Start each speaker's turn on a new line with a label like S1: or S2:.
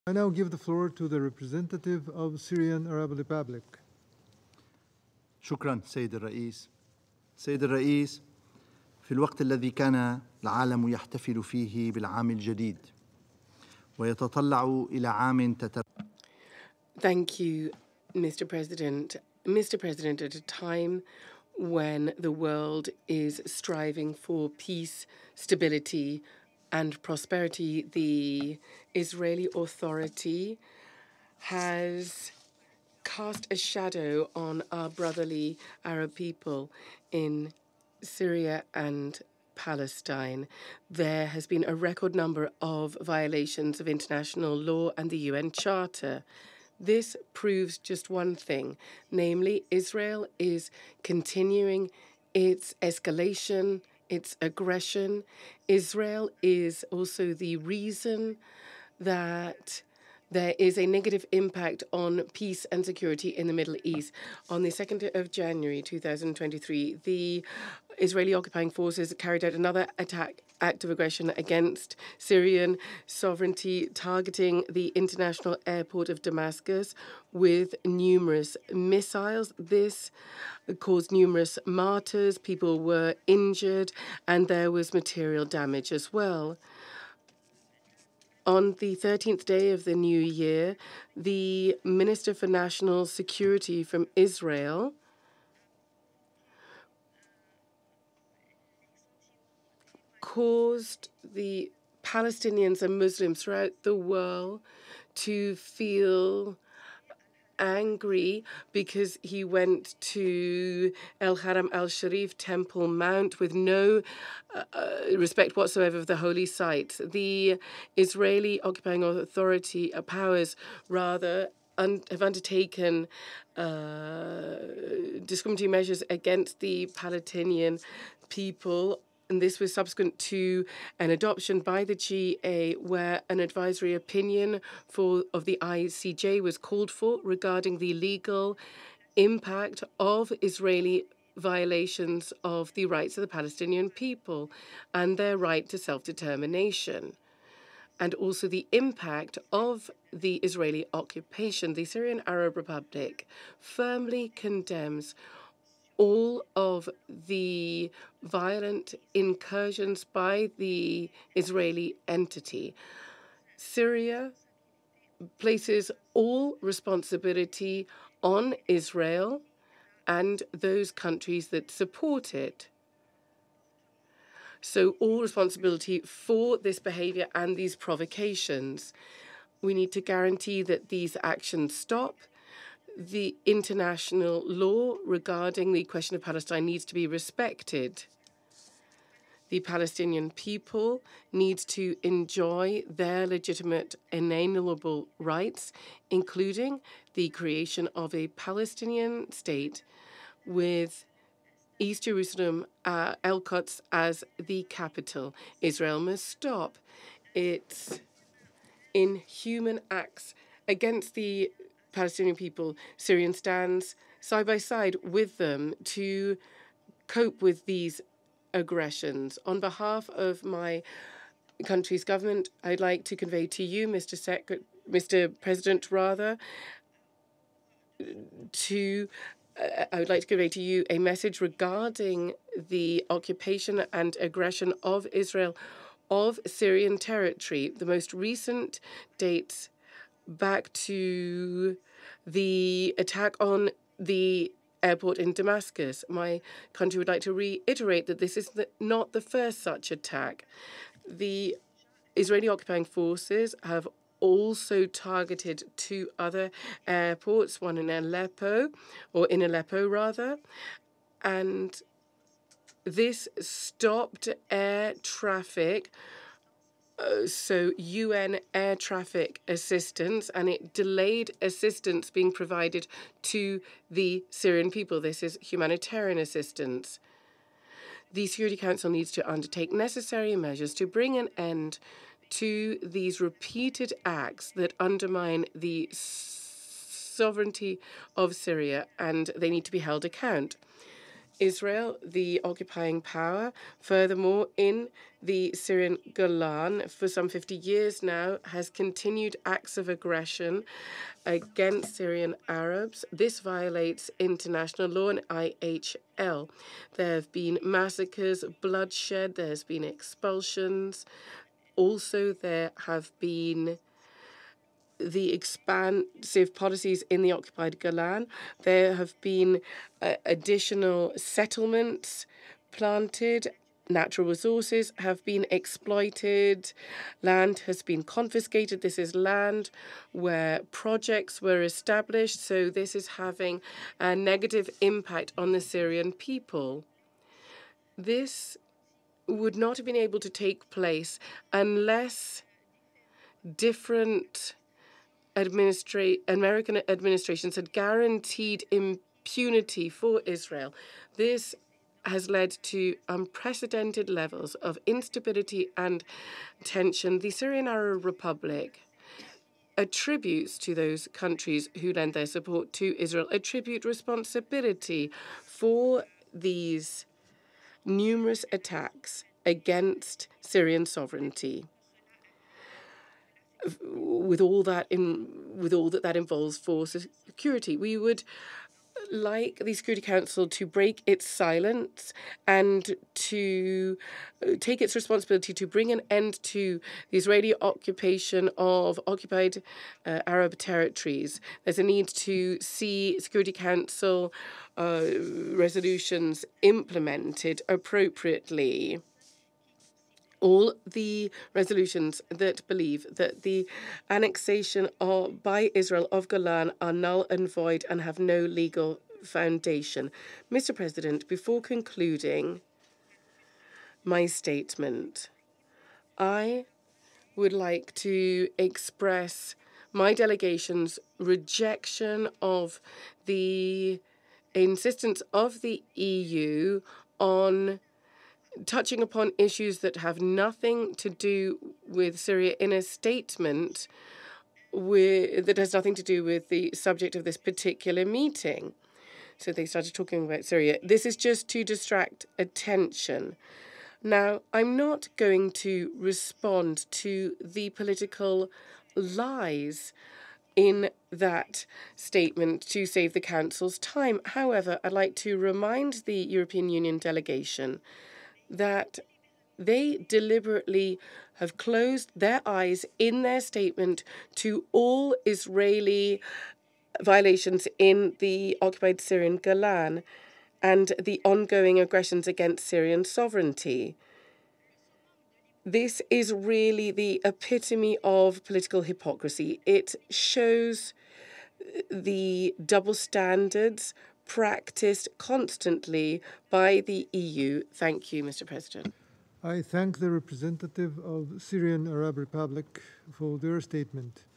S1: I now give the floor to the representative of Syrian Arab Republic.
S2: شكرا سيد الرئيس. سيد الرئيس، في الوقت الذي كان العالم يحتفل فيه بالعام الجديد ويتطلع إلى عام
S3: Thank you, Mr. President. Mr. President, at a time when the world is striving for peace, stability, and prosperity, the Israeli Authority has cast a shadow on our brotherly Arab people in Syria and Palestine. There has been a record number of violations of international law and the UN Charter. This proves just one thing, namely, Israel is continuing its escalation, its aggression. Israel is also the reason that there is a negative impact on peace and security in the Middle East. On the 2nd of January 2023, the Israeli occupying forces carried out another act of aggression against Syrian sovereignty, targeting the international airport of Damascus with numerous missiles. This caused numerous martyrs, people were injured, and there was material damage as well. On the 13th day of the new year, the Minister for National Security from Israel caused the Palestinians and Muslims throughout the world to feel angry because he went to El Haram al-Sharif Temple Mount with no respect whatsoever of the holy site. The Israeli occupying authority powers rather have undertaken discriminatory measures against the Palestinian people. And this was subsequent to an adoption by the GA where an advisory opinion of the ICJ was called for regarding the legal impact of Israeli violations of the rights of the Palestinian people and their right to self-determination, and also the impact of the Israeli occupation. The Syrian Arab Republic firmly condemns all of the violent incursions by the Israeli entity. Syria places all responsibility on Israel and those countries that support it. So all responsibility for this behavior and these provocations. We need to guarantee that these actions stop. The international law regarding the question of Palestine needs to be respected. The Palestinian people needs to enjoy their legitimate inalienable rights, including the creation of a Palestinian state with East Jerusalem, El-Quds as the capital. Israel must stop its inhuman acts against the Palestinian people. Syria stands side by side with them to cope with these aggressions. On behalf of my country's government, I'd like to convey to you, Mr. President, I would like to convey to you a message regarding the occupation and aggression of Israel of Syrian territory. The most recent dates back to the attack on the airport in Damascus. My country would like to reiterate that this is not the first such attack. The Israeli occupying forces have also targeted two other airports, one in Aleppo, and this stopped air traffic, so UN air traffic assistance, and it delayed assistance being provided to the Syrian people. This is humanitarian assistance. The Security Council needs to undertake necessary measures to bring an end to these repeated acts that undermine the sovereignty of Syria, and they need to be held account. Israel, the occupying power, furthermore, in the Syrian Golan for some 50 years now, has continued acts of aggression against Syrian Arabs. This violates international law and IHL. There have been massacres, bloodshed, there's been expulsions. Also, there have been the expansive policies in the occupied Golan. There have been additional settlements planted. Natural resources have been exploited. Land has been confiscated. This is land where projects were established. So this is having a negative impact on the Syrian people. This would not have been able to take place unless different American administrations had guaranteed impunity for Israel. This has led to unprecedented levels of instability and tension. The Syrian Arab Republic attributes to those countries who lend their support to Israel, attribute responsibility for these numerous attacks against Syrian sovereignty, with all that involves for security. We would like the Security Council to break its silence and to take its responsibility to bring an end to the Israeli occupation of occupied Arab territories. There's a need to see Security Council resolutions implemented appropriately. All the resolutions that believe that the annexation by Israel of Golan are null and void and have no legal foundation. Mr. President, before concluding my statement, I would like to express my delegation's rejection of the insistence of the EU on touching upon issues that have nothing to do with Syria in a statement that has nothing to do with the subject of this particular meeting. So they started talking about Syria. This is just to distract attention. Now, I'm not going to respond to the political lies in that statement to save the Council's time. However, I'd like to remind the European Union delegation that they deliberately have closed their eyes in their statement to all Israeli violations in the occupied Syrian Golan and the ongoing aggressions against Syrian sovereignty. This is really the epitome of political hypocrisy. It shows the double standards practiced constantly by the EU. Thank you, Mr. President.
S1: I thank the representative of Syrian Arab Republic for their statement.